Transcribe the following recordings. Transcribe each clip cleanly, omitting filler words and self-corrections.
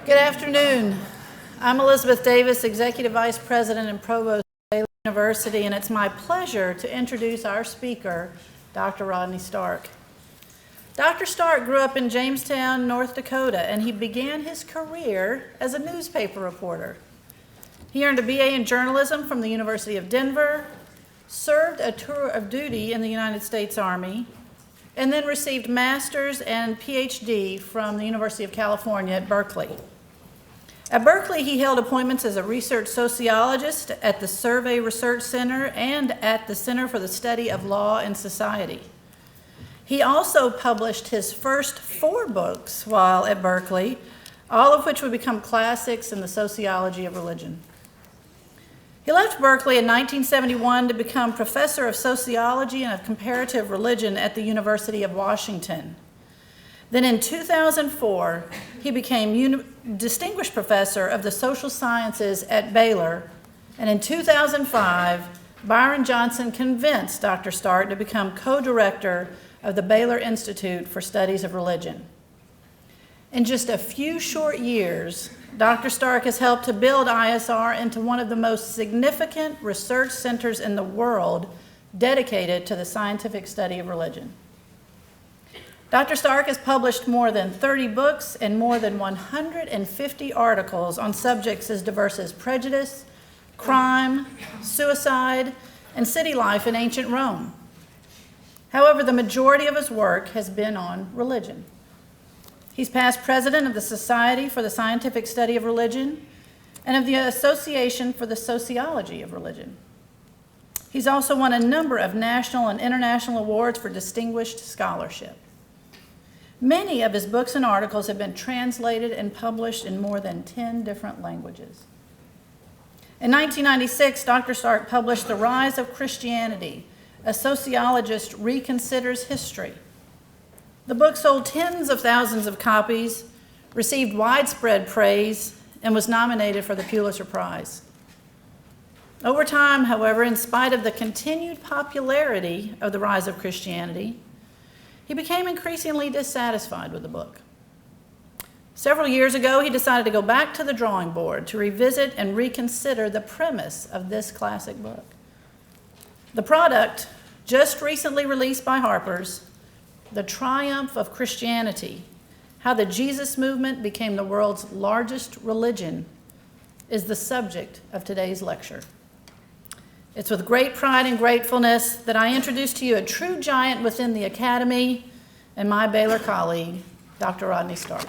Good afternoon. I'm Elizabeth Davis, Executive Vice President and Provost of Baylor University, and it's my pleasure to introduce our speaker, Dr. Rodney Stark. Dr. Stark grew up in Jamestown, North Dakota, and he began his career as a newspaper reporter. He earned a BA in journalism from the University of Denver, served a tour of duty in the United States Army, and then received master's and PhD from the University of California at Berkeley. At Berkeley, he held appointments as a research sociologist at the Survey Research Center and at the Center for the Study of Law and Society. He also published his first 4 books while at Berkeley, all of which would become classics in the sociology of religion. He left Berkeley in 1971 to become professor of sociology and of comparative religion at the University of Washington. Then in 2004, he became distinguished professor of the social sciences at Baylor, and in 2005, Byron Johnson convinced Dr. Stark to become co-director of the Baylor Institute for Studies of Religion. In just a few short years, Dr. Stark has helped to build ISR into one of the most significant research centers in the world dedicated to the scientific study of religion. Dr. Stark has published more than 30 books and more than 150 articles on subjects as diverse as prejudice, crime, suicide, and city life in ancient Rome. However, the majority of his work has been on religion. He's past president of the Society for the Scientific Study of Religion and of the Association for the Sociology of Religion. He's also won a number of national and international awards for distinguished scholarship. Many of his books and articles have been translated and published in more than 10 different languages. In 1996, Dr. Stark published The Rise of Christianity, a Sociologist Reconsiders History. The book sold tens of thousands of copies, received widespread praise, and was nominated for the Pulitzer Prize. Over time, however, in spite of the continued popularity of The Rise of Christianity, he became increasingly dissatisfied with the book. Several years ago, he decided to go back to the drawing board to revisit and reconsider the premise of this classic book. The product, just recently released by Harper's, The Triumph of Christianity: How the Jesus Movement Became the World's Largest Religion, is the subject of today's lecture. It's with great pride and gratefulness that I introduce to you a true giant within the Academy and my Baylor colleague, Dr. Rodney Stark.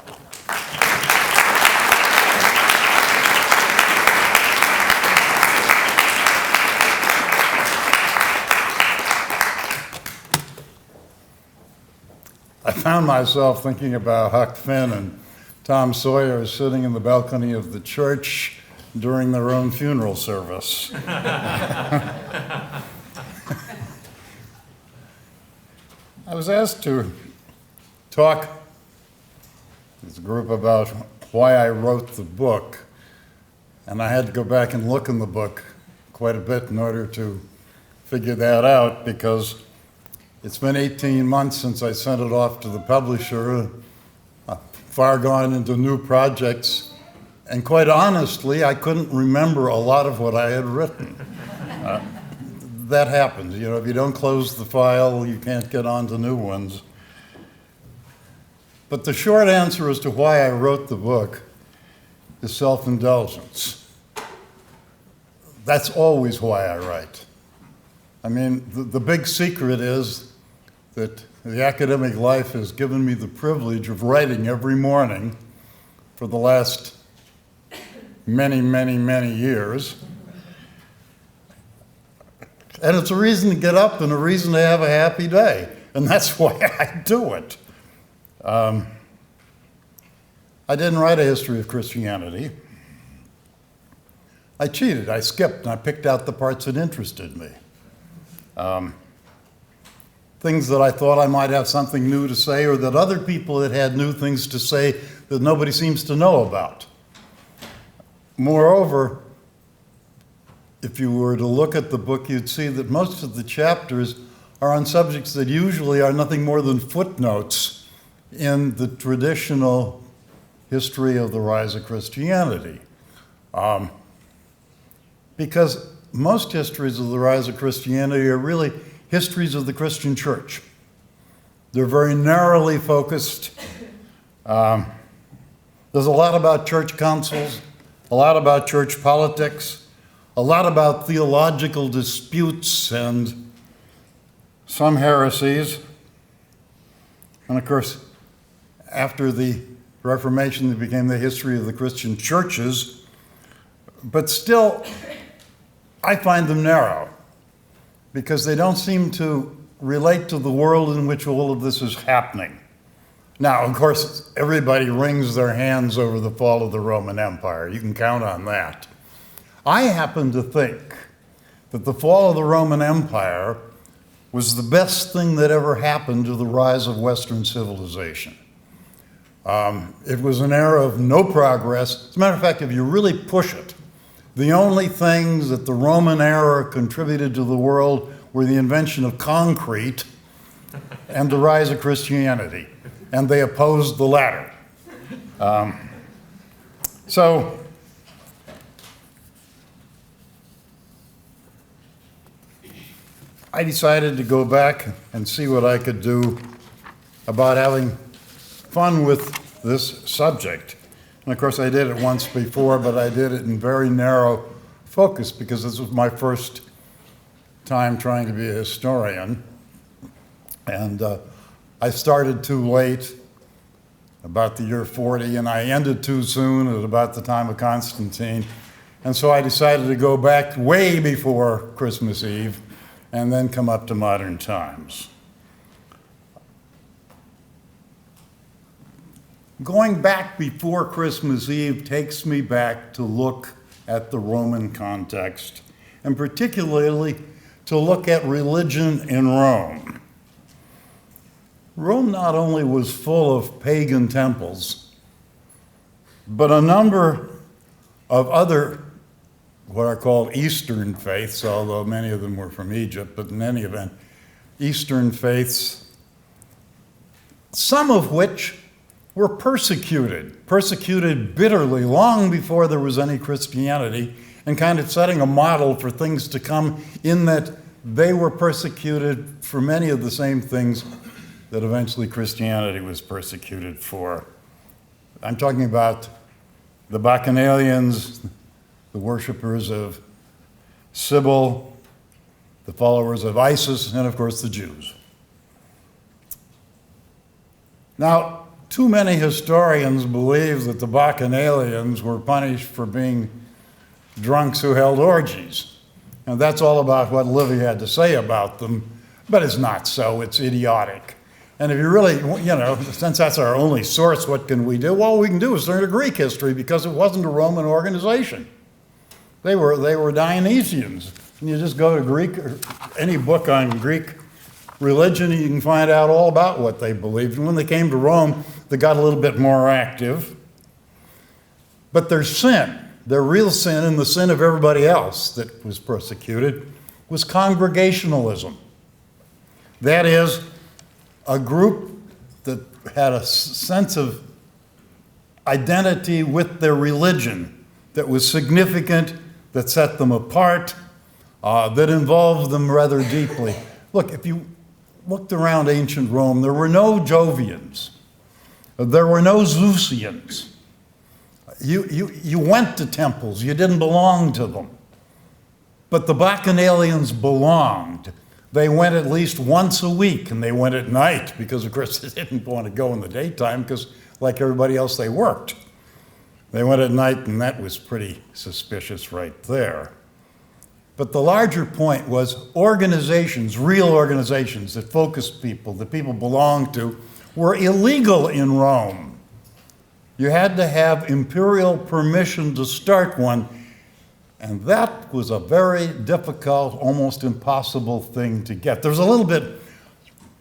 I found myself thinking about Huck Finn and Tom Sawyer sitting in the balcony of the church during their own funeral service. I was asked to talk to this group about why I wrote the book, and I had to go back and look in the book quite a bit in order to figure that out, because it's been 18 months since I sent it off to the publisher, far gone into new projects, and quite honestly, I couldn't remember a lot of what I had written. That happens, you know, if you don't close the file, you can't get on to new ones. But the short answer as to why I wrote the book is self-indulgence. That's always why I write. I mean, the big secret is that the academic life has given me the privilege of writing every morning for the last many, many, many years. And it's a reason to get up and a reason to have a happy day. And that's why I do it. I didn't write a history of Christianity. I cheated, I skipped, and I picked out the parts that interested me. Things that I thought I might have something new to say, or that other people had had new things to say that nobody seems to know about. Moreover, if you were to look at the book, you'd see that most of the chapters are on subjects that usually are nothing more than footnotes in the traditional history of the rise of Christianity. Because most histories of the rise of Christianity are really histories of the Christian church. They're very narrowly focused. There's a lot about church councils, a lot about church politics, a lot about theological disputes and some heresies. And of course, after the Reformation, it became the history of the Christian churches. But still, I find them narrow because they don't seem to relate to the world in which all of this is happening. Now, of course, everybody wrings their hands over the fall of the Roman Empire. You can count on that. I happen to think that the fall of the Roman Empire was the best thing that ever happened to the rise of Western civilization. It was an era of no progress. As a matter of fact, if you really push it, the only things that the Roman era contributed to the world were the invention of concrete and the rise of Christianity, and they opposed the latter. So I decided to go back and see what I could do about having fun with this subject. And of course, I did it once before, but I did it in very narrow focus because this was my first time trying to be a historian. And I started too late, about the year 40, and I ended too soon at about the time of Constantine. And so I decided to go back way before Christmas Eve and then come up to modern times. Going back before Christmas Eve takes me back to look at the Roman context, and particularly to look at religion in Rome. Rome not only was full of pagan temples, but a number of other what are called Eastern faiths, although many of them were from Egypt, but in any event, Eastern faiths, some of which were persecuted bitterly long before there was any Christianity, and kind of setting a model for things to come in that they were persecuted for many of the same things that eventually Christianity was persecuted for. I'm talking about the Bacchanalians, the worshippers of Sybil, the followers of Isis, and of course the Jews. Now, too many historians believe that the Bacchanalians were punished for being drunks who held orgies. And that's all about what Livy had to say about them, but it's not so, it's idiotic. And if you really, since that's our only source, what can we do? Well, what we can do is learn to Greek history because it wasn't a Roman organization. They were Dionysians. And you just go to Greek, or any book on Greek religion, you can find out all about what they believed. And when they came to Rome, they got a little bit more active. But their sin, their real sin and the sin of everybody else that was persecuted, was congregationalism. That is, a group that had a sense of identity with their religion that was significant, that set them apart, that involved them rather deeply. Look, if you looked around ancient Rome, there were no Jovians. There were no Zeusians. You went to temples. You didn't belong to them. But the Bacchanalians belonged. They went at least once a week, and they went at night because, of course, they didn't want to go in the daytime because, like everybody else, they worked. They went at night, and that was pretty suspicious right there. But the larger point was organizations, real organizations that focused people, that people belonged to, were illegal in Rome. You had to have imperial permission to start one, and that was a very difficult, almost impossible thing to get. There's a little bit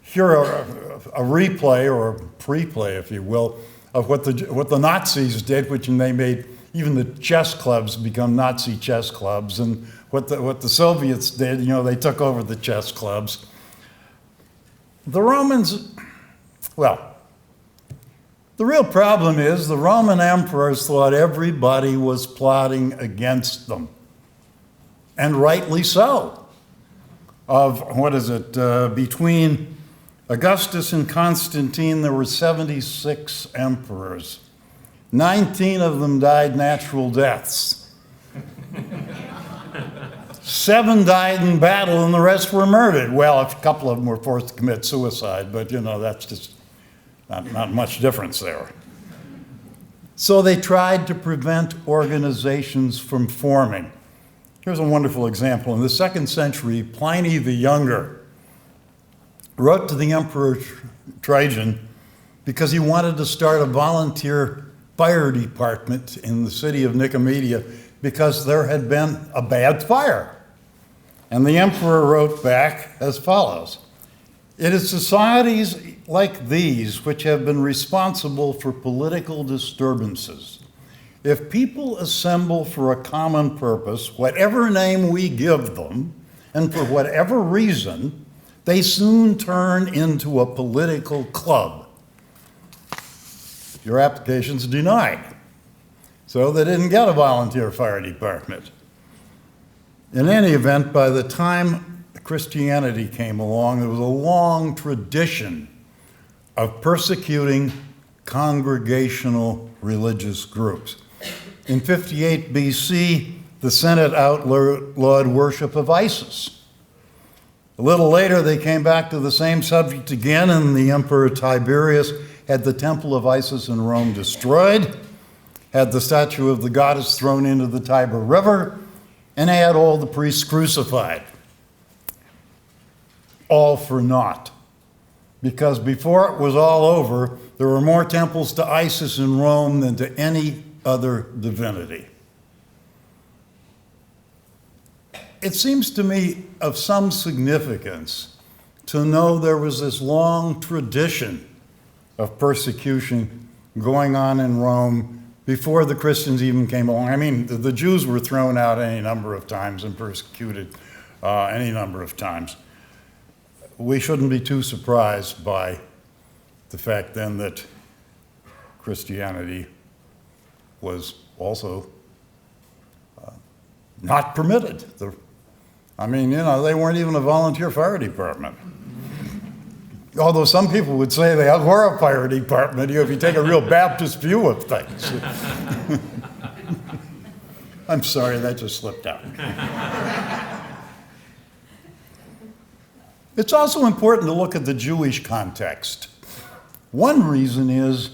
here, a replay or a pre-play, if you will, of what the Nazis did, which they made even the chess clubs become Nazi chess clubs, and what the Soviets did, they took over the chess clubs. The Romans The real problem is the Roman emperors thought everybody was plotting against them, and rightly so. Between Augustus and Constantine, there were 76 emperors. 19 of them died natural deaths. 7 died in battle, and the rest were murdered. Well, a couple of them were forced to commit suicide, but that's just not much difference there. So they tried to prevent organizations from forming. Here's a wonderful example. In the 2nd century, Pliny the Younger wrote to the Emperor Trajan because he wanted to start a volunteer fire department in the city of Nicomedia because there had been a bad fire. And the emperor wrote back as follows: "It is societies like these which have been responsible for political disturbances. If people assemble for a common purpose, whatever name we give them, and for whatever reason, they soon turn into a political club. Your application's denied." So they didn't get a volunteer fire department. In any event, by the time Christianity came along, there was a long tradition of persecuting congregational religious groups. In 58 BC, the Senate outlawed worship of Isis. A little later, they came back to the same subject again, and the Emperor Tiberius had the temple of Isis in Rome destroyed, had the statue of the goddess thrown into the Tiber River, and had all the priests crucified. All for naught. Because before it was all over, there were more temples to Isis in Rome than to any other divinity. It seems to me of some significance to know there was this long tradition of persecution going on in Rome before the Christians even came along. I mean, the Jews were thrown out any number of times and persecuted any number of times. We shouldn't be too surprised by the fact then that Christianity was also not permitted. They weren't even a volunteer fire department. Although some people would say they were a fire department, if you take a real Baptist view of things. I'm sorry, that just slipped out. It's also important to look at the Jewish context. One reason is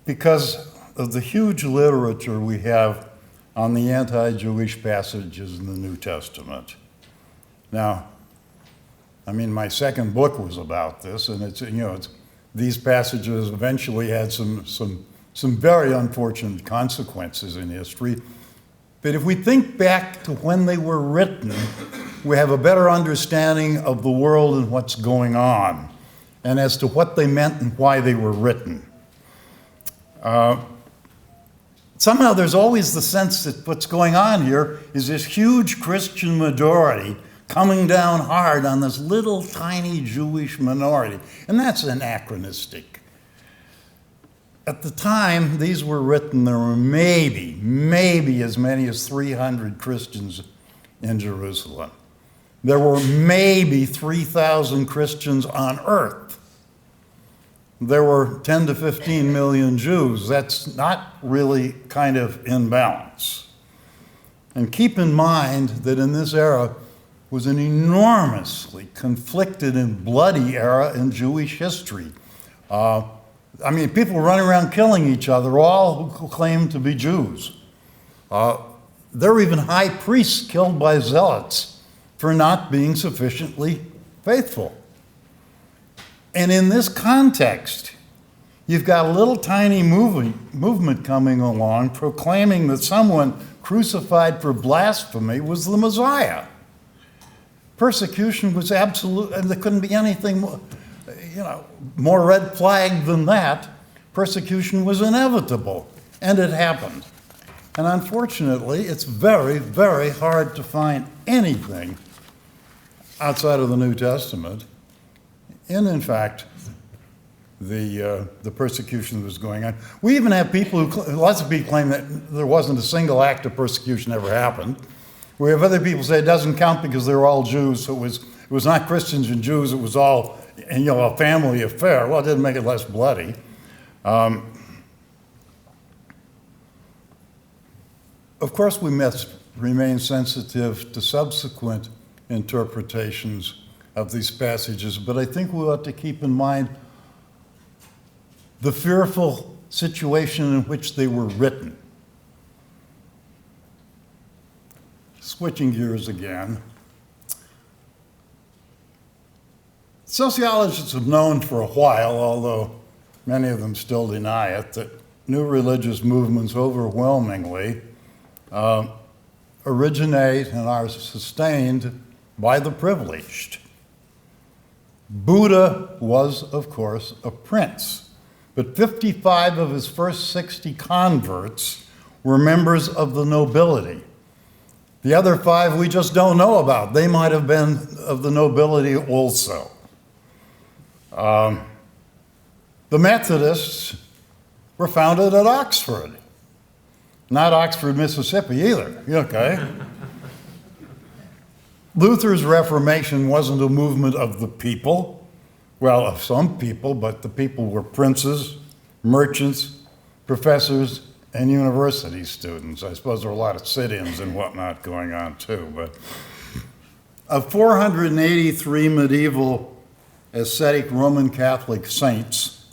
because of the huge literature we have on the anti-Jewish passages in the New Testament. Now, my second book was about this, and these passages eventually had some very unfortunate consequences in history. But if we think back to when they were written, we have a better understanding of the world and what's going on, and as to what they meant and why they were written. Somehow there's always the sense that what's going on here is this huge Christian majority coming down hard on this little tiny Jewish minority, and that's anachronistic. At the time these were written, there were maybe as many as 300 Christians in Jerusalem. There were maybe 3,000 Christians on earth. There were 10 to 15 million Jews. That's not really kind of in balance. And keep in mind that in this era was an enormously conflicted and bloody era in Jewish history. People were running around killing each other, all who claimed to be Jews. There were even high priests killed by zealots for not being sufficiently faithful. And in this context, you've got a little tiny movement coming along proclaiming that someone crucified for blasphemy was the Messiah. Persecution was absolute, and there couldn't be anything more red flag than that. Persecution was inevitable, and it happened. And unfortunately, it's very, very hard to find anything outside of the New Testament, in fact, the persecution that was going on. We even have people lots of people claim that there wasn't a single act of persecution ever happened. We have other people say it doesn't count because they were all Jews, so it was not Christians and Jews, it was all, a family affair. Well, it didn't make it less bloody. Of course, we must remain sensitive to subsequent interpretations of these passages, but I think we ought to keep in mind the fearful situation in which they were written. Switching gears again. Sociologists have known for a while, although many of them still deny it, that new religious movements overwhelmingly originate and are sustained by the privileged. Buddha was, of course, a prince, but 55 of his first 60 converts were members of the nobility. The other 5 we just don't know about. They might have been of the nobility also. The Methodists were founded at Oxford. Not Oxford, Mississippi either, okay? Luther's Reformation wasn't a movement of the people. Well, of some people, but the people were princes, merchants, professors, and university students. I suppose there were a lot of sit-ins and whatnot going on too, but of 483 medieval ascetic Roman Catholic saints,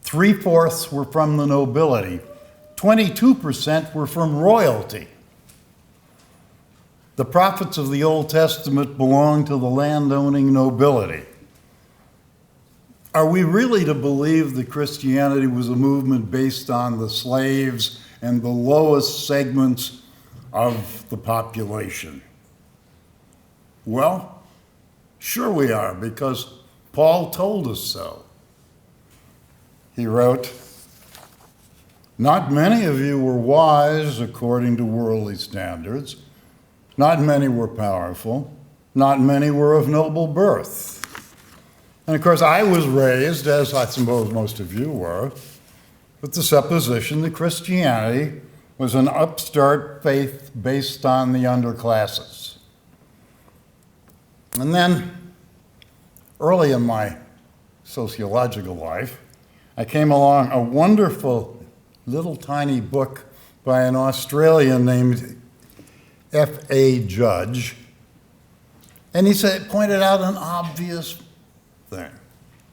3/4 were from the nobility, 22% were from royalty. The prophets of the Old Testament belonged to the landowning nobility. Are we really to believe that Christianity was a movement based on the slaves and the lowest segments of the population? Well, sure we are, because Paul told us so. He wrote, "Not many of you were wise according to worldly standards. Not many were powerful. Not many were of noble birth." And of course, I was raised, as I suppose most of you were, with the supposition that Christianity was an upstart faith based on the underclasses. And then, early in my sociological life, I came along a wonderful little tiny book by an Australian named F.A. Judge, and he pointed out an obvious thing.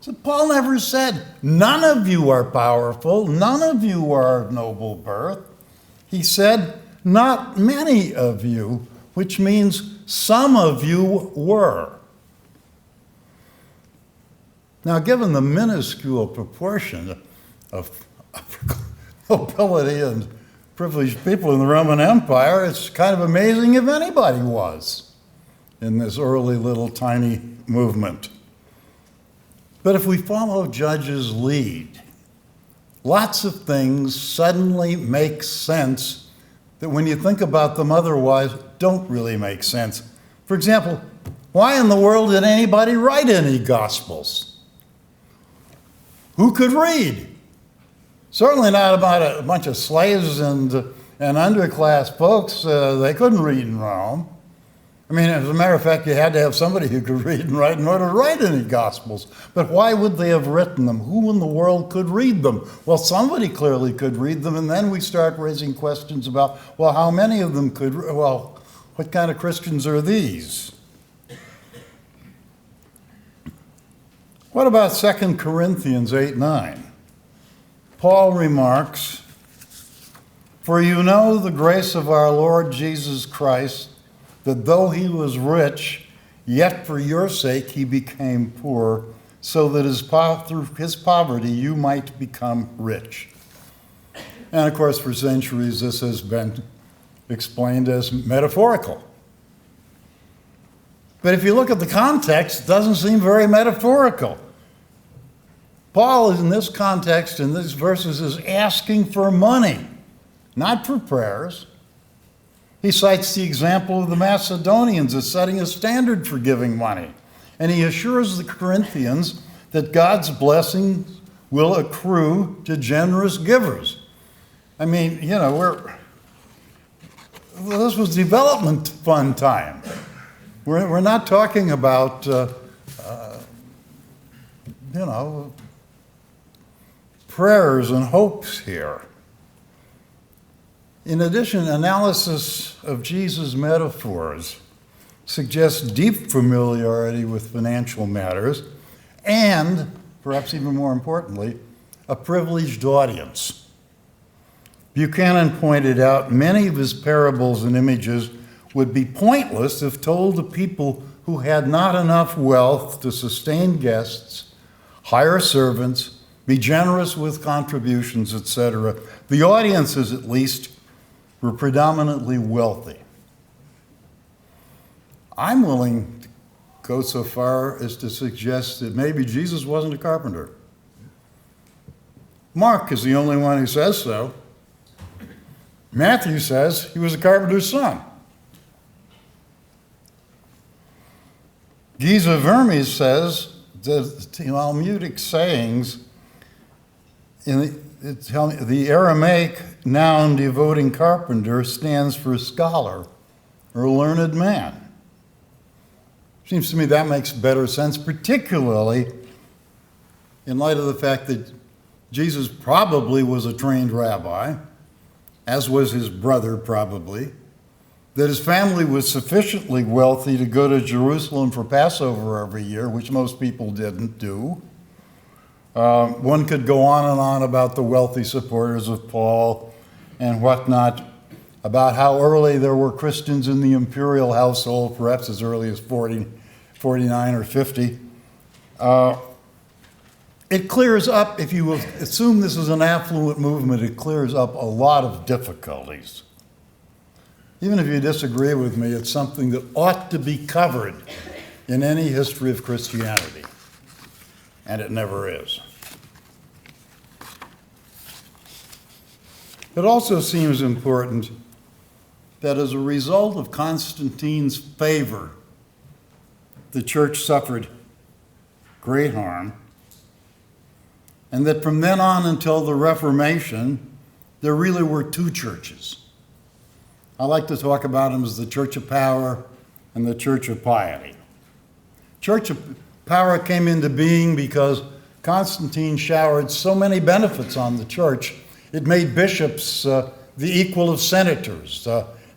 So Paul never said, none of you are powerful, none of you are of noble birth. He said, not many of you, which means some of you were. Now, given the minuscule proportion of nobility and privileged people in the Roman Empire, it's kind of amazing if anybody was in this early little tiny movement. But if we follow Judge's lead, lots of things suddenly make sense that when you think about them otherwise don't really make sense. For example, why in the world did anybody write any Gospels? Who could read? Certainly not about a bunch of slaves and underclass folks. They couldn't read in Rome. I mean, as a matter of fact, you had to have somebody who could read and write in order to write any Gospels. But why would they have written them? Who in the world could read them? Well, somebody clearly could read them, and then we start raising questions about, well, how many of them could, well, what kind of Christians are these? What about 2 Corinthians 8:9? Paul remarks, "For you know the grace of our Lord Jesus Christ, that though he was rich, yet for your sake he became poor, so that through his poverty you might become rich." And of course, for centuries this has been explained as metaphorical. But if you look at the context, it doesn't seem very metaphorical. Paul, in this context, in these verses, is asking for money, not for prayers. He cites the example of the Macedonians as setting a standard for giving money. And he assures the Corinthians that God's blessings will accrue to generous givers. I mean, this was development fund time. We're not talking about, prayers and hopes here. In addition, analysis of Jesus' metaphors suggests deep familiarity with financial matters and, perhaps even more importantly, a privileged audience. Buchanan pointed out many of his parables and images would be pointless if told to people who had not enough wealth to sustain guests, hire servants, be generous with contributions, etc. The audiences, at least, were predominantly wealthy. I'm willing to go so far as to suggest that maybe Jesus wasn't a carpenter. Mark is the only one who says so. Matthew says he was a carpenter's son. Giza Vermes says that Talmudic sayings the Aramaic noun devoting carpenter stands for scholar or learned man. Seems to me that makes better sense, particularly in light of the fact that Jesus probably was a trained rabbi, as was his brother probably, that his family was sufficiently wealthy to go to Jerusalem for Passover every year, which most people didn't do. One could go on and on about the wealthy supporters of Paul and whatnot, about how early there were Christians in the imperial household, perhaps as early as 49 or 50. It clears up, if you assume this is an affluent movement, it clears up a lot of difficulties. Even if you disagree with me, it's something that ought to be covered in any history of Christianity, and it never is. It also seems important that as a result of Constantine's favor, the church suffered great harm, and that from then on until the Reformation, there really were two churches. I like to talk about them as the Church of Power and the Church of Piety. Church of Power came into being because Constantine showered so many benefits on the church. It made bishops the equal of senators.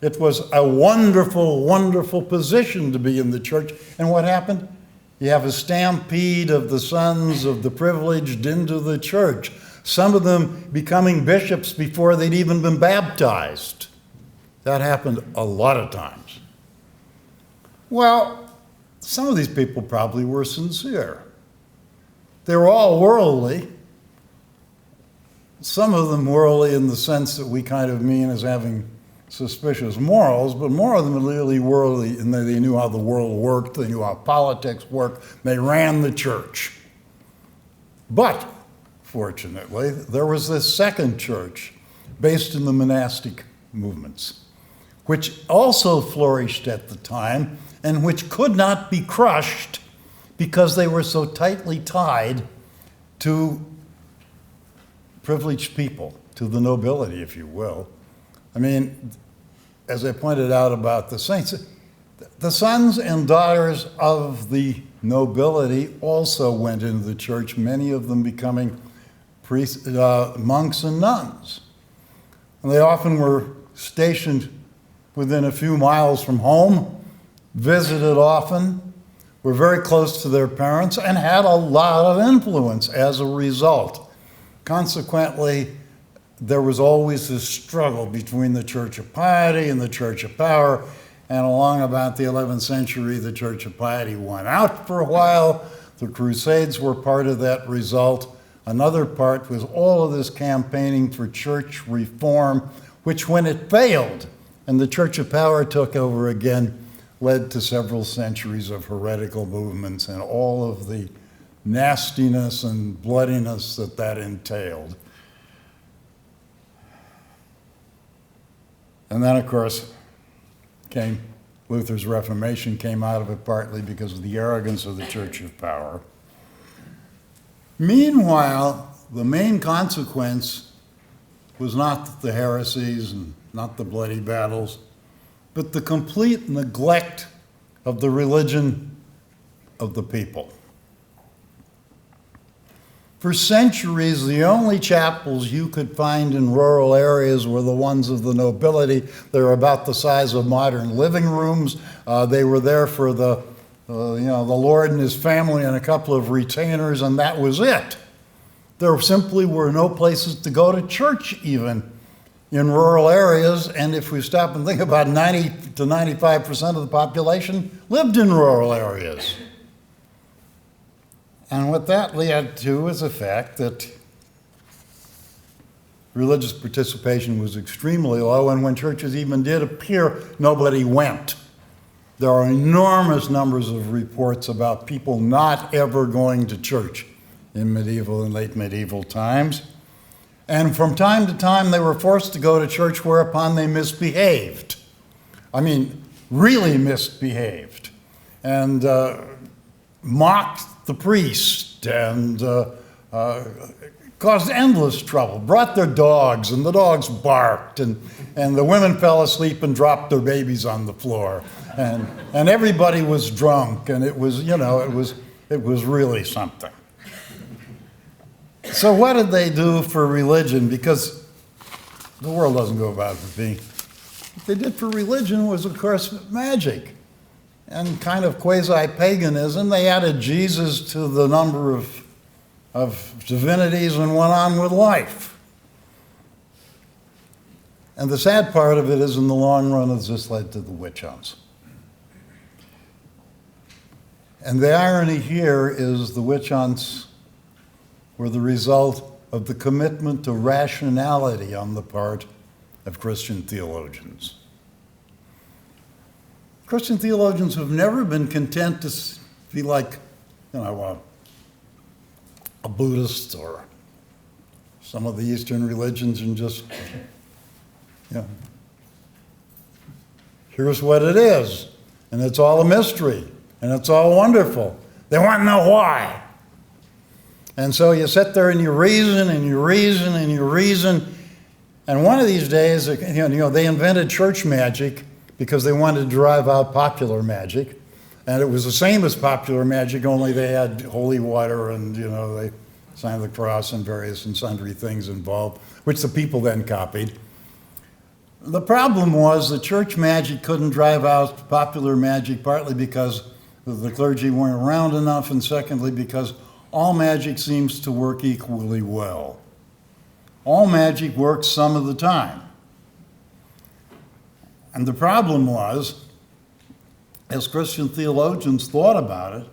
It was a wonderful, wonderful position to be in the church. And what happened? You have a stampede of the sons of the privileged into the church, some of them becoming bishops before they'd even been baptized. That happened a lot of times. Well, some of these people probably were sincere. They were all worldly. Some of them worldly in the sense that we kind of mean as having suspicious morals, but more of them really worldly in that they knew how the world worked, they knew how politics worked, they ran the church. But, fortunately, there was this second church based in the monastic movements, which also flourished at the time and which could not be crushed because they were so tightly tied to privileged people, to the nobility, if you will. I mean, as I pointed out about the saints, the sons and daughters of the nobility also went into the church, many of them becoming priests, monks and nuns. And they often were stationed within a few miles from home, visited often, were very close to their parents, and had a lot of influence as a result. Consequently, there was always this struggle between the Church of Piety and the Church of Power, and along about the 11th century, the Church of Piety won out for a while. The Crusades were part of that result. Another part was all of this campaigning for church reform, which when it failed and the Church of Power took over again, led to several centuries of heretical movements and all of the nastiness and bloodiness that entailed. And then, of course, Luther's Reformation came out of it partly because of the arrogance of the Church of Power. Meanwhile, the main consequence was not the heresies and not the bloody battles, but the complete neglect of the religion of the people. For centuries, the only chapels you could find in rural areas were the ones of the nobility. They were about the size of modern living rooms. They were there for the Lord and his family and a couple of retainers, and that was it. There simply were no places to go to church even in rural areas, and if we stop and think about 90 to 95% of the population lived in rural areas. And what that led to is the fact that religious participation was extremely low, and when churches even did appear, nobody went. There are enormous numbers of reports about people not ever going to church in medieval and late medieval times. And from time to time, they were forced to go to church, whereupon they misbehaved. I mean, really misbehaved. And mocked the priest and caused endless trouble, brought their dogs, and the dogs barked, and the women fell asleep and dropped their babies on the floor. And everybody was drunk, and it was really something. So what did they do for religion? Because the world doesn't go about it being. What they did for religion was, of course, magic and kind of quasi-paganism. They added Jesus to the number of divinities and went on with life. And the sad part of it is, in the long run, it's just led to the witch hunts. And the irony here is the witch hunts were the result of the commitment to rationality on the part of Christian theologians. Christian theologians have never been content to be like, a Buddhist or some of the Eastern religions and just, here's what it is, and it's all a mystery, and it's all wonderful. They want to know why. And so you sit there and you reason and you reason and you reason. And one of these days, they invented church magic because they wanted to drive out popular magic. And it was the same as popular magic, only they had holy water and, they signed the cross and various and sundry things involved, which the people then copied. The problem was that church magic couldn't drive out popular magic, partly because the clergy weren't around enough, and secondly because all magic seems to work equally well. All magic works some of the time. And the problem was, as Christian theologians thought about it,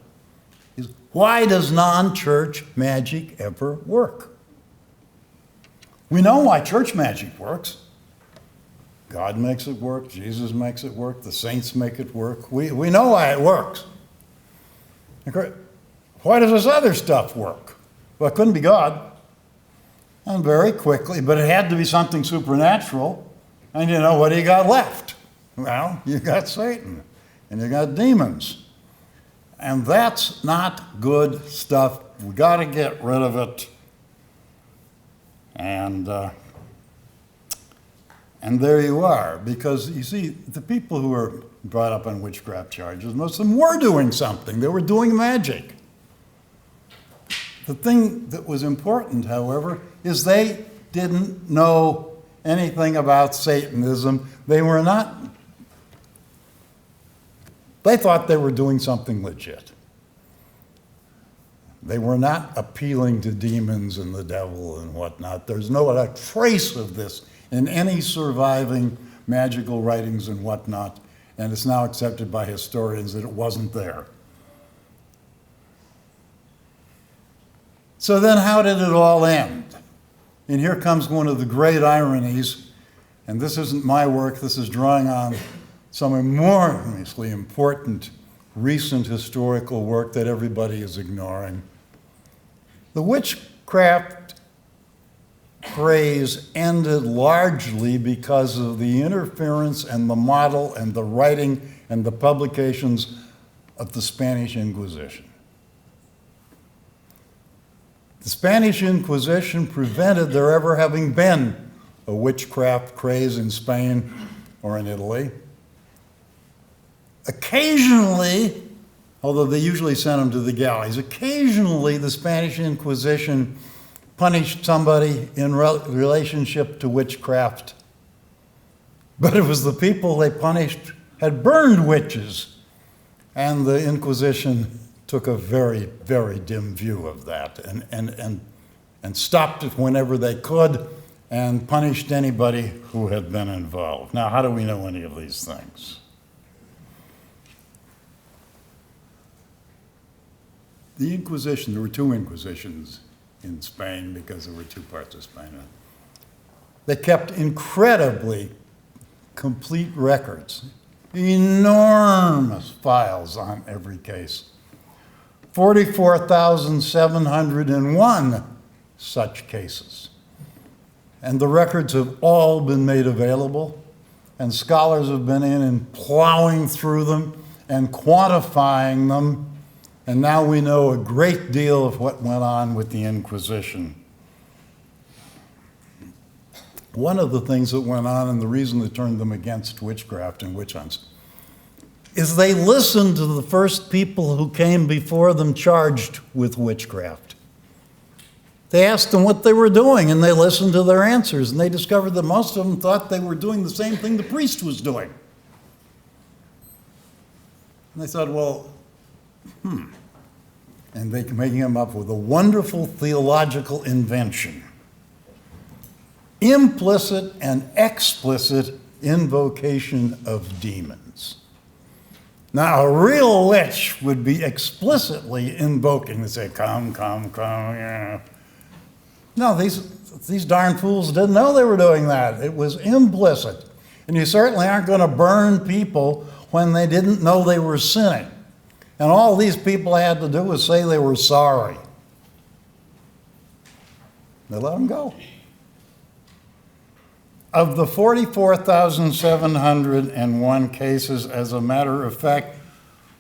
is why does non-church magic ever work? We know why church magic works. God makes it work, Jesus makes it work, the saints make it work. We know why it works. Why does this other stuff work? Well, it couldn't be God. And very quickly, but it had to be something supernatural. And what do you got left? Well, you got Satan, and you got demons. And that's not good stuff. We got to get rid of it. And there you are, because you see, the people who were brought up on witchcraft charges, most of them were doing something. They were doing magic. The thing that was important, however, is they didn't know anything about Satanism. They thought they were doing something legit. They were not appealing to demons and the devil and whatnot. There's not a trace of this in any surviving magical writings and whatnot, and it's now accepted by historians that it wasn't there. So then how did it all end? And here comes one of the great ironies, and this isn't my work, this is drawing on some enormously important recent historical work that everybody is ignoring. The witchcraft craze ended largely because of the interference and the model and the writing and the publications of the Spanish Inquisition. The Spanish Inquisition prevented there ever having been a witchcraft craze in Spain or in Italy. Occasionally, although they usually sent them to the galleys, occasionally the Spanish Inquisition punished somebody in relationship to witchcraft. But it was the people they punished had burned witches, and the Inquisition took a very, very dim view of that and stopped it whenever they could and punished anybody who had been involved. Now, how do we know any of these things? The Inquisition, there were two Inquisitions in Spain because there were two parts of Spain. They kept incredibly complete records, enormous files on every case. 44,701 such cases. And the records have all been made available, and scholars have been in and plowing through them and quantifying them, and now we know a great deal of what went on with the Inquisition. One of the things that went on, and the reason they turned them against witchcraft and witch hunts, is they listened to the first people who came before them charged with witchcraft. They asked them what they were doing, and they listened to their answers, and they discovered that most of them thought they were doing the same thing the priest was doing. And they thought, well, and they making them up with a wonderful theological invention. Implicit and explicit invocation of demons. Now, a real witch would be explicitly invoking, they say, come, come, come, yeah. No, these darn fools didn't know they were doing that. It was implicit. And you certainly aren't going to burn people when they didn't know they were sinning. And all these people had to do was say they were sorry. They let them go. Of the 44,701 cases, as a matter of fact,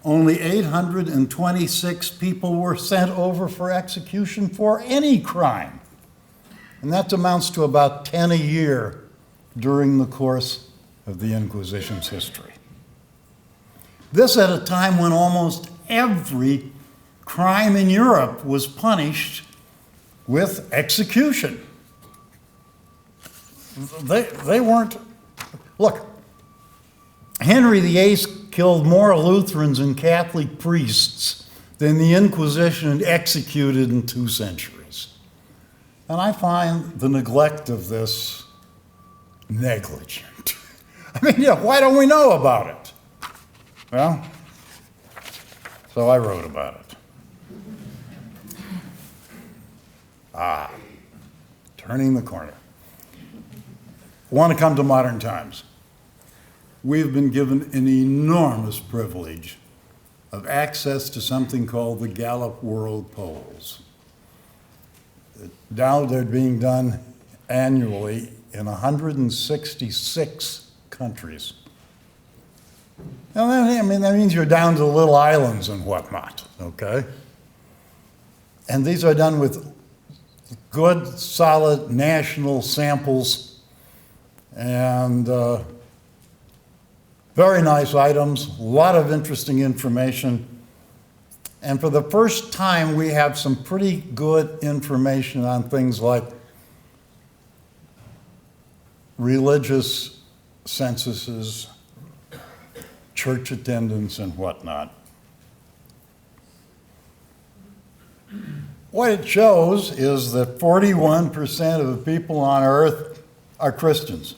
only 826 people were sent over for execution for any crime. And that amounts to about 10 a year during the course of the Inquisition's history. This at a time when almost every crime in Europe was punished with execution. They weren't, look, Henry VIII killed more Lutherans and Catholic priests than the Inquisition executed in 2 centuries. And I find the neglect of this negligent. I mean, why don't we know about it? Well, so I wrote about it. Turning the corner. I want to come to modern times. We've been given an enormous privilege of access to something called the Gallup World Polls. Now they're being done annually in 166 countries. Now, I mean, that means you're down to little islands and whatnot, okay? And these are done with good, solid national samples and very nice items, a lot of interesting information. And for the first time, we have some pretty good information on things like religious censuses, church attendance, and whatnot. What it shows is that 41% of the people on earth are Christians.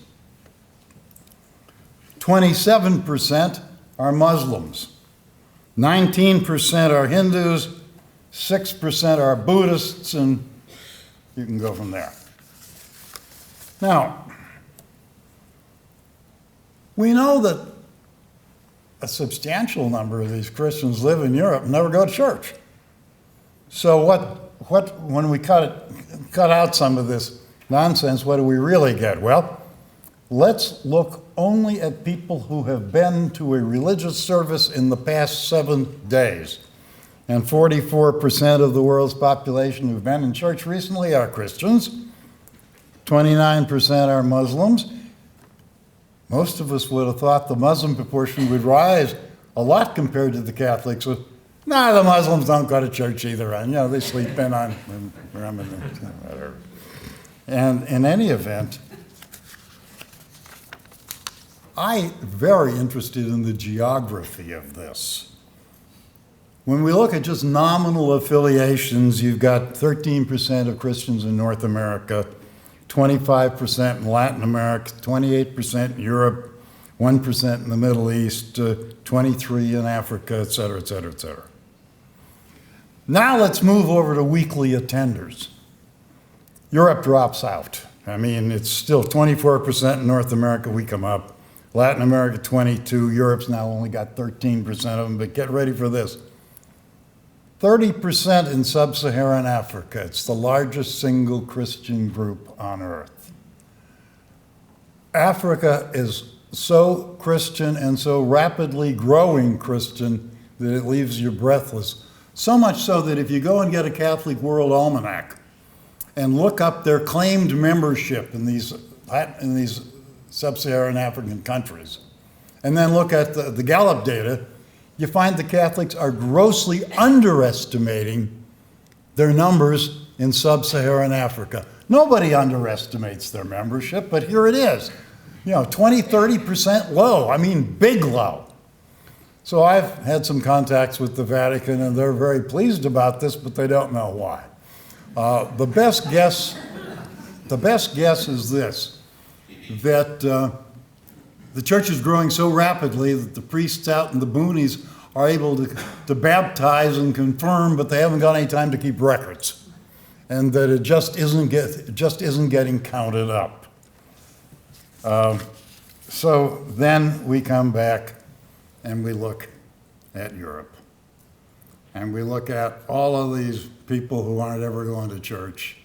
27% are Muslims. 19% are Hindus. 6% are Buddhists, and you can go from there. Now, we know that a substantial number of these Christians live in Europe and never go to church. So when we cut out some of this nonsense, what do we really get? Well, let's look only at people who have been to a religious service in the past 7 days. and 44% of the world's population who've been in church recently are Christians. 29% are Muslims. Most of us would have thought the Muslim proportion would rise a lot compared to the Catholics. So, nah, the Muslims don't go to church either. And, they sleep in on whatever. And in any event, I'm very interested in the geography of this. When we look at just nominal affiliations, you've got 13% of Christians in North America, 25% in Latin America, 28% in Europe, 1% in the Middle East, 23% in Africa, et cetera, et cetera, et cetera. Now let's move over to weekly attenders. Europe drops out. I mean, it's still 24% in North America, we come up. Latin America, 22%. Europe's now only got 13% of them, but get ready for this. 30% in sub-Saharan Africa. It's the largest single Christian group on earth. Africa is so Christian and so rapidly growing Christian that it leaves you breathless. So much so that if you go and get a Catholic World Almanac and look up their claimed membership in these sub-Saharan African countries, and then look at the Gallup data, you find the Catholics are grossly underestimating their numbers in sub-Saharan Africa. Nobody underestimates their membership, but here it is. 20, 30% low. I mean, big low. So I've had some contacts with the Vatican, and they're very pleased about this, but they don't know why. The best guess is this, that the church is growing so rapidly that the priests out in the boonies are able to baptize and confirm, but they haven't got any time to keep records, and that it just isn't getting counted up. So then we come back and we look at Europe, and we look at all of these people who aren't ever going to church,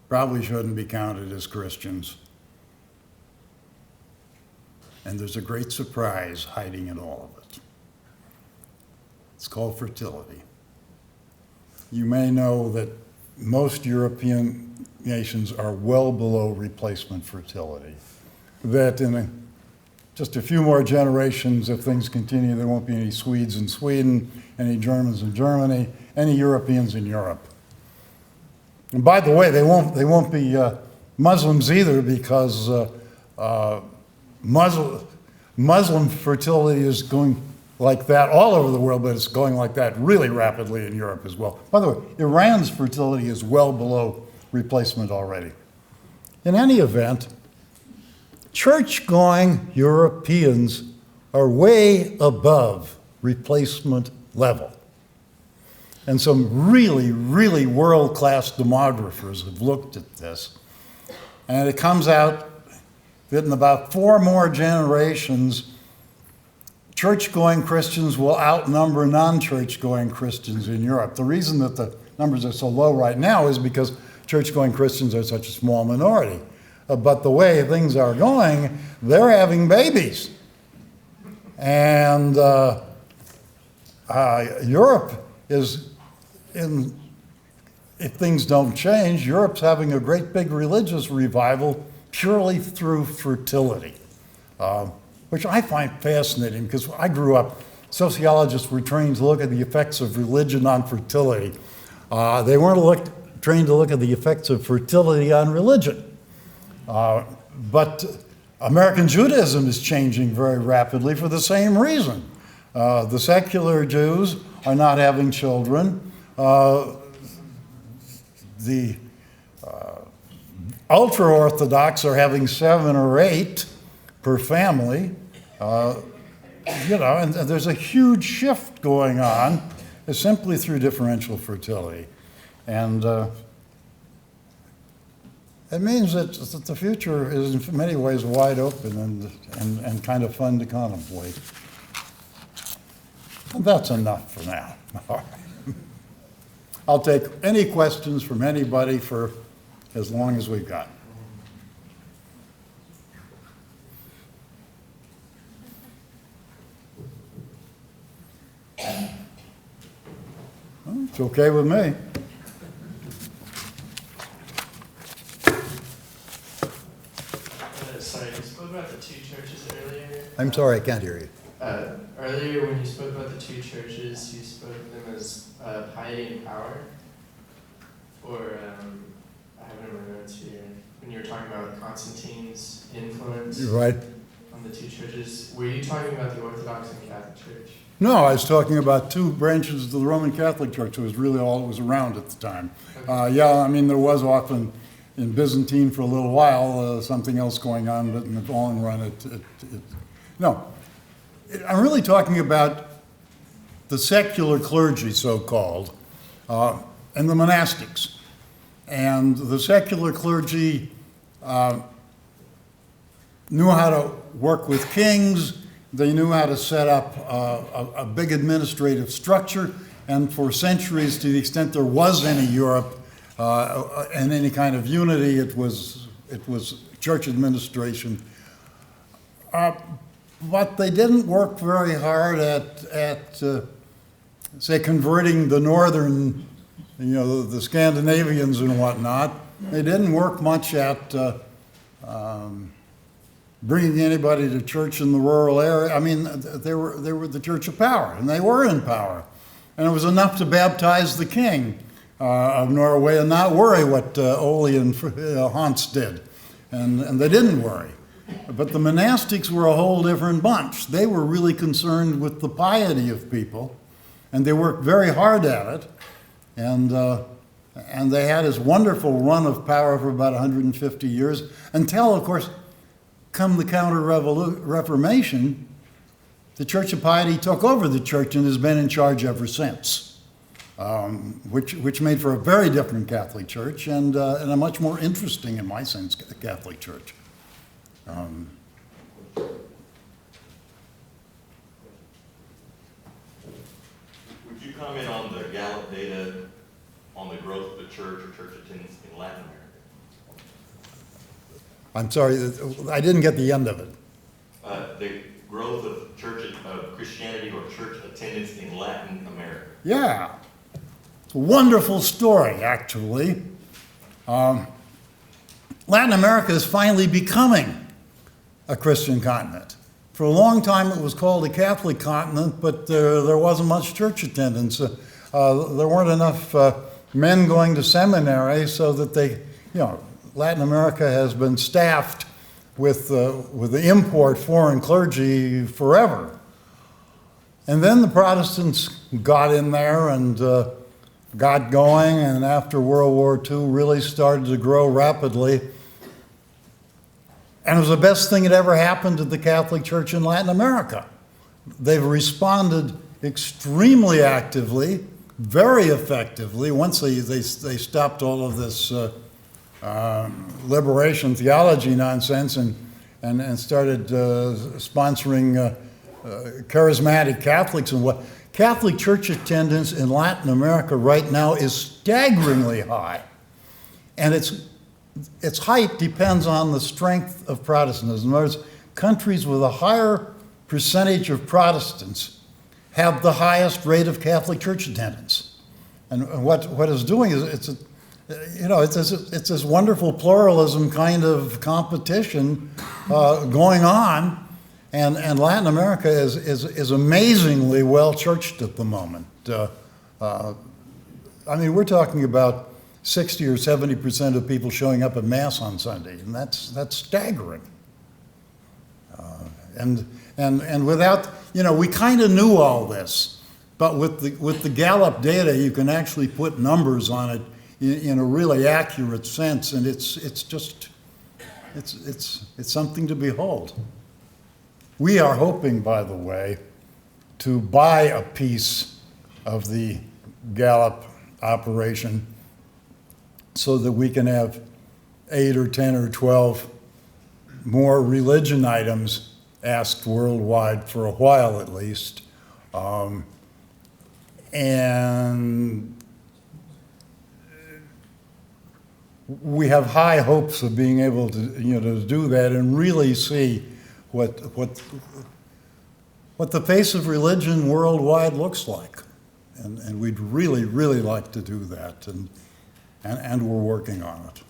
probably shouldn't be counted as Christians. And there's a great surprise hiding in all of it. It's called fertility. You may know that most European nations are well below replacement fertility. That in just a few more generations, if things continue, there won't be any Swedes in Sweden, any Germans in Germany, any Europeans in Europe. And by the way, they won't be Muslims either, because Muslim fertility is going like that all over the world, but it's going like that really rapidly in Europe as well. By the way, Iran's fertility is well below replacement already. In any event, church-going Europeans are way above replacement level. And some really, really world-class demographers have looked at this, and it comes out that in about 4 more generations, church-going Christians will outnumber non-church-going Christians in Europe. The reason that the numbers are so low right now is because church-going Christians are such a small minority. But the way things are going, they're having babies. And Europe is if things don't change, Europe's having a great big religious revival purely through fertility, which I find fascinating, because I grew up, sociologists were trained to look at the effects of religion on fertility. They weren't trained to look at the effects of fertility on religion. But American Judaism is changing very rapidly for the same reason. The secular Jews are not having children. The ultra-Orthodox are having 7 or 8 per family. And there's a huge shift going on simply through differential fertility. And it means that the future is in many ways wide open and kind of fun to contemplate. And that's enough for now. All right. I'll take any questions from anybody for as long as we've got. Oh, It's okay with me. Sorry, you spoke about the two churches earlier. I'm sorry, I can't hear you. Earlier, when you spoke about the two churches, you spoke of them as piety and power. Or, I have it in my notes here. When you were talking about Constantine's influence Right. on the two churches, were you talking about the Orthodox and Catholic Church? No, I was talking about two branches of the Roman Catholic Church. It was really all that was around at the time. Okay. Yeah, I mean, there was often in Byzantine for a little while something else going on, but in the long run, no. I'm really talking about the secular clergy, so-called, and the monastics. And the secular clergy knew how to work with kings. They knew how to set up a big administrative structure, and for centuries, to the extent there was any Europe and any kind of unity, it was church administration. But they didn't work very hard at say, converting the northern, the Scandinavians and whatnot. They didn't work much at bringing anybody to church in the rural area. I mean, they were the church of power, and they were in power. And it was enough to baptize the king of Norway and not worry what Ole and Hans did. And they didn't worry. But the monastics were a whole different bunch. They were really concerned with the piety of people, and they worked very hard at it. And they had this wonderful run of power for about 150 years until, of course, come the Counter-Reformation, the Church of Piety took over the church and has been in charge ever since, which made for a very different Catholic Church and a much more interesting, in my sense, Catholic Church. Would you comment on the Gallup data on the growth of the church or church attendance in Latin America? I'm sorry, I didn't get the end of it. The growth of Christianity or church attendance in Latin America. Yeah, it's a wonderful story, actually. Latin America is finally becoming a Christian continent. For a long time it was called a Catholic continent, but there wasn't much church attendance. There weren't enough men going to seminary so that Latin America has been staffed with the import foreign clergy forever. And then the Protestants got in there and got going, and after World War II really started to grow rapidly. And it was the best thing that ever happened to the Catholic Church in Latin America. They've responded extremely actively, very effectively, once they stopped all of this liberation theology nonsense and started sponsoring charismatic Catholics and what. Catholic Church attendance in Latin America right now is staggeringly high. And its height depends on the strength of Protestantism. In other words, countries with a higher percentage of Protestants have the highest rate of Catholic Church attendance. And what it's doing is it's this wonderful pluralism kind of competition going on, and Latin America is amazingly well churched at the moment. I mean, we're talking about 60 or 70% of people showing up at Mass on Sunday, and that's staggering. And without, we kind of knew all this, but with the Gallup data, you can actually put numbers on it in a really accurate sense, and it's something to behold. We are hoping, by the way, to buy a piece of the Gallup operation so that we can have 8 or 10 or 12 more religion items asked worldwide for a while at least. And we have high hopes of being able to, to do that and really see what the face of religion worldwide looks like. And we'd really, really like to do that, and we're working on it.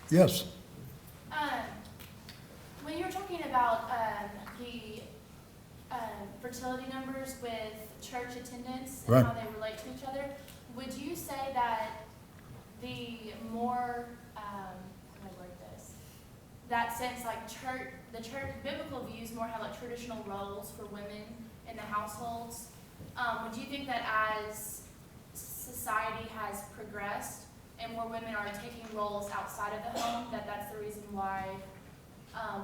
Yes? When you were talking about the fertility numbers with church attendance and Right. how they relate to each other, would you say that the more, how do I word this? That sense, like the church, biblical views more have like traditional roles for women in the households. Would you think that as society has progressed and more women are taking roles outside of the home, that's the reason why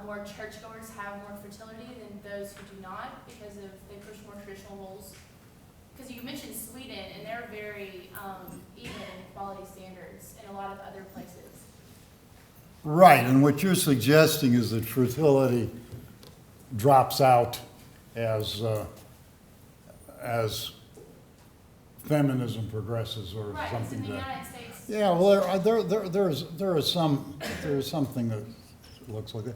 more churchgoers have more fertility than those who do not, because of they push more traditional roles? Because you mentioned Sweden, and they're very even in quality standards in a lot of other places. Right, and what you're suggesting is that fertility drops out as feminism progresses, or Right, because in something the like that. United States. Yeah, well, there is something that looks like that.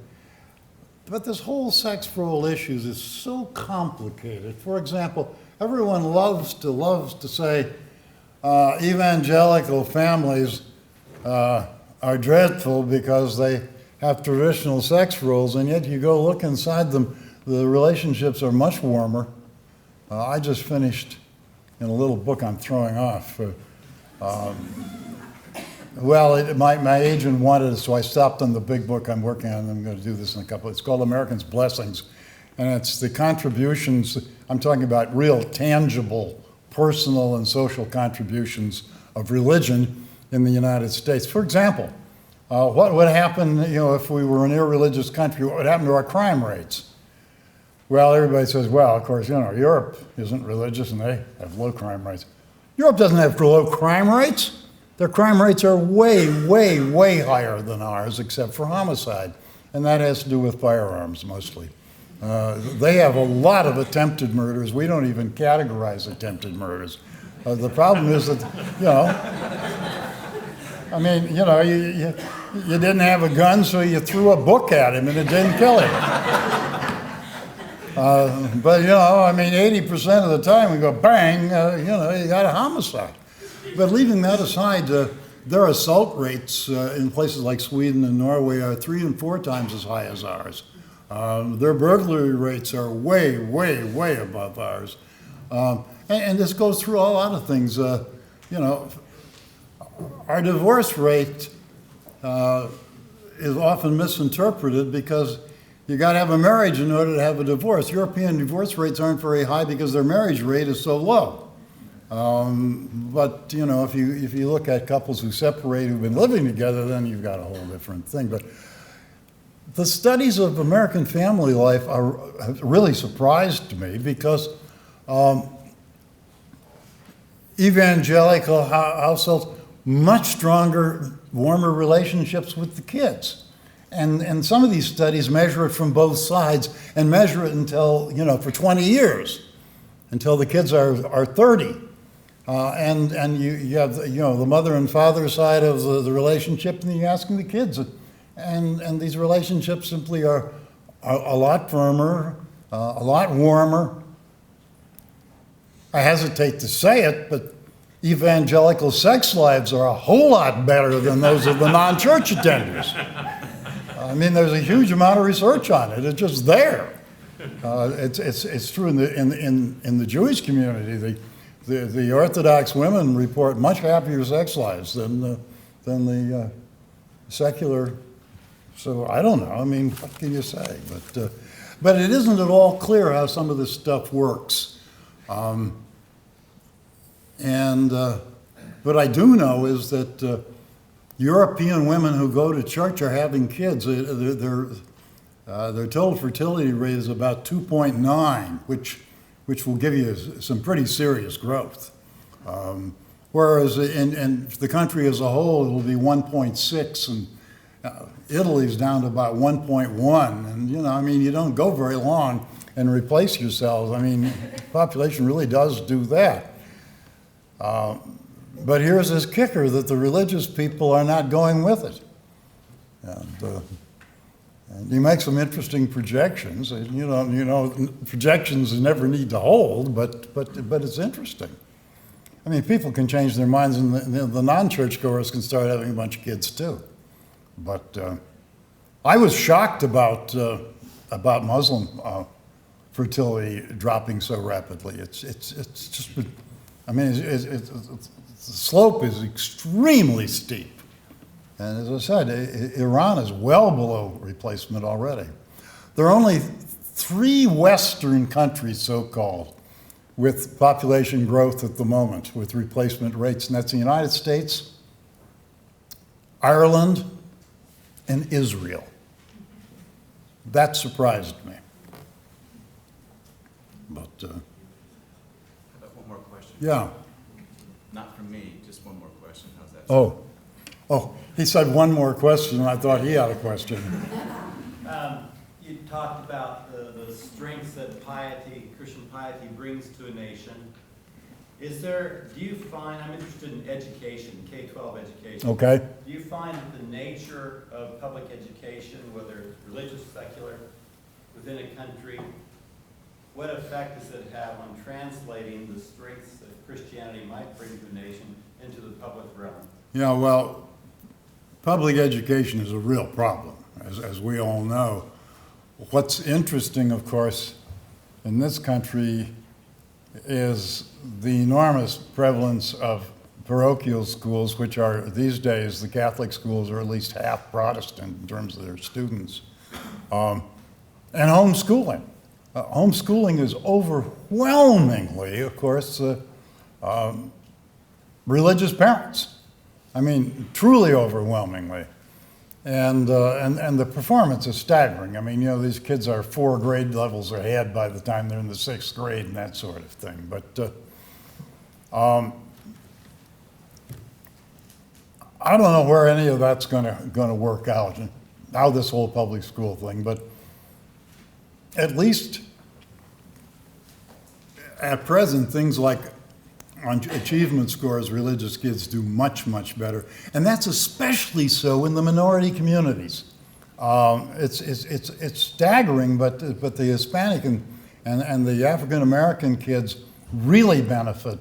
But this whole sex role issues is so complicated. For example, everyone loves to say evangelical families are dreadful because they have traditional sex roles, and yet you go look inside them, the relationships are much warmer. I just finished in a little book I'm throwing off. My agent wanted it, so I stopped on the big book I'm working on. I'm going to do this in a couple. It's called Americans' Blessings, and it's the contributions. I'm talking about real, tangible, personal and social contributions of religion in the United States. For example, what would happen, if we were an irreligious country? What would happen to our crime rates? Well, everybody says, well, of course, Europe isn't religious and they have low crime rates. Europe doesn't have low crime rates. Their crime rates are way, way, way higher than ours, except for homicide. And that has to do with firearms mostly. They have a lot of attempted murders. We don't even categorize attempted murders. The problem is that, you didn't have a gun, so you threw a book at him and it didn't kill him. But 80% of the time we go bang, you got a homicide. But leaving that aside, their assault rates in places like Sweden and Norway are 3 and 4 times as high as ours. Their burglary rates are way, way, way above ours. And this goes through a lot of things. Our divorce rate is often misinterpreted because you got to have a marriage in order to have a divorce. European divorce rates aren't very high because their marriage rate is so low. But if you look at couples who separate who've been living together, then you've got a whole different thing. But the studies of American family life have really surprised me because evangelical households, much stronger, warmer relationships with the kids. And some of these studies measure it from both sides and measure it until, for 20 years, until the kids are 30. And you have, the mother and father side of the relationship, and you're asking the kids. And these relationships simply are a lot firmer, a lot warmer. I hesitate to say it, but evangelical sex lives are a whole lot better than those of the non-church attenders. There's a huge amount of research on it. It's just there. It's true in the Jewish community. The Orthodox women report much happier sex lives than the secular. So I don't know. What can you say? But it isn't at all clear how some of this stuff works. What I do know is that European women who go to church are having kids. Their total fertility rate is about 2.9, which will give you some pretty serious growth. Whereas in the country as a whole, it will be 1.6, and Italy's down to about 1.1. And you don't go very long and replace yourselves. Population really does do that. But here's this kicker, that the religious people are not going with it. And And you make some interesting projections. And, projections never need to hold, but it's interesting. I mean, people can change their minds, and the non-churchgoers can start having a bunch of kids too. But I was shocked about Muslim fertility dropping so rapidly. It's just, I mean, the slope is extremely steep. And as I said, Iran is well below replacement already. There are only 3 Western countries, so-called, with population growth at the moment, with replacement rates, and that's the United States, Ireland, and Israel. That surprised me. But, How about one more question? yeah. Not from me, just one more question. How's that? Oh, he said one more question, and I thought he had a question. You talked about the strengths that piety, Christian piety brings to a nation. Do you find, I'm interested in education, K-12 education. Okay. Do you find that the nature of public education, whether it's religious, secular, within a country, what effect does it have on translating the strengths that Christianity might bring to a nation into the public realm? Yeah, well, public education is a real problem, as we all know. What's interesting, of course, in this country is the enormous prevalence of parochial schools, which are, these days, the Catholic schools are at least half Protestant in terms of their students, and homeschooling. Homeschooling is overwhelmingly, of course, religious parents. I mean, truly overwhelmingly. And the performance is staggering. I mean, these kids are 4 grade levels ahead by the time they're in the 6th grade and that sort of thing. But I don't know where any of that's going to work out, and how this whole public school thing. But at least at present, things like on achievement scores, religious kids do much, much better. And that's especially so in the minority communities. It's staggering, but the Hispanic and the African American kids really benefit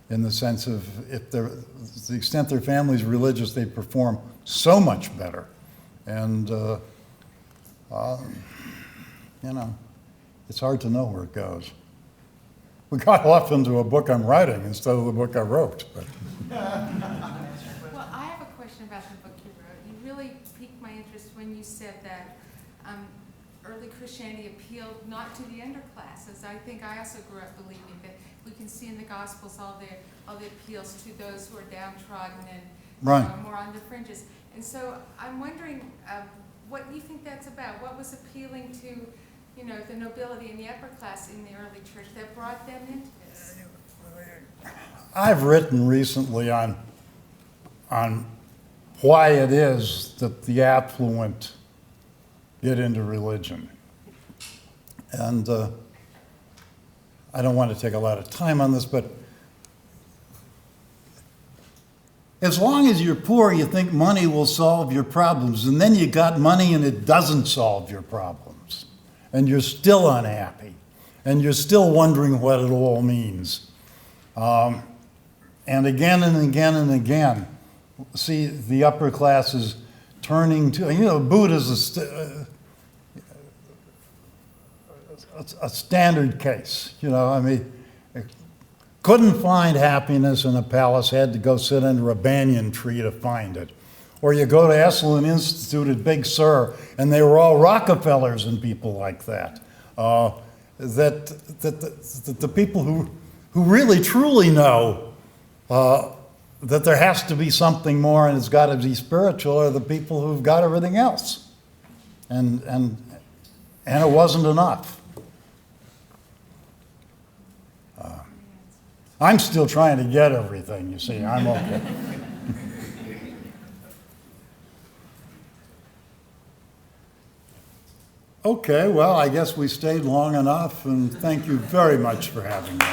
in the sense of, to the extent their family's religious, they perform so much better. And, it's hard to know where it goes. We got off into a book I'm writing instead of the book I wrote. But. Well, I have a question about the book you wrote. You really piqued my interest when you said that early Christianity appealed not to the underclasses. I think I also grew up believing that we can see in the Gospels all the appeals to those who are downtrodden and right. More on the fringes. And so I'm wondering what you think that's about. What was appealing to the nobility and the upper class in the early church that brought them into this? I've written recently on why it is that the affluent get into religion. And I don't want to take a lot of time on this, but as long as you're poor, you think money will solve your problems, and then you got money and it doesn't solve your problems. And you're still unhappy, and you're still wondering what it all means. And again and again and again, see the upper classes turning to, Buddha's a standard case. Couldn't find happiness in a palace, had to go sit under a banyan tree to find it. Or you go to Esalen Institute at Big Sur, and they were all Rockefellers and people like that. That the people who really truly know that there has to be something more and it's got to be spiritual are the people who've got everything else. And it wasn't enough. I'm still trying to get everything, you see. I'm okay. Okay, well, I guess we stayed long enough, and thank you very much for having me.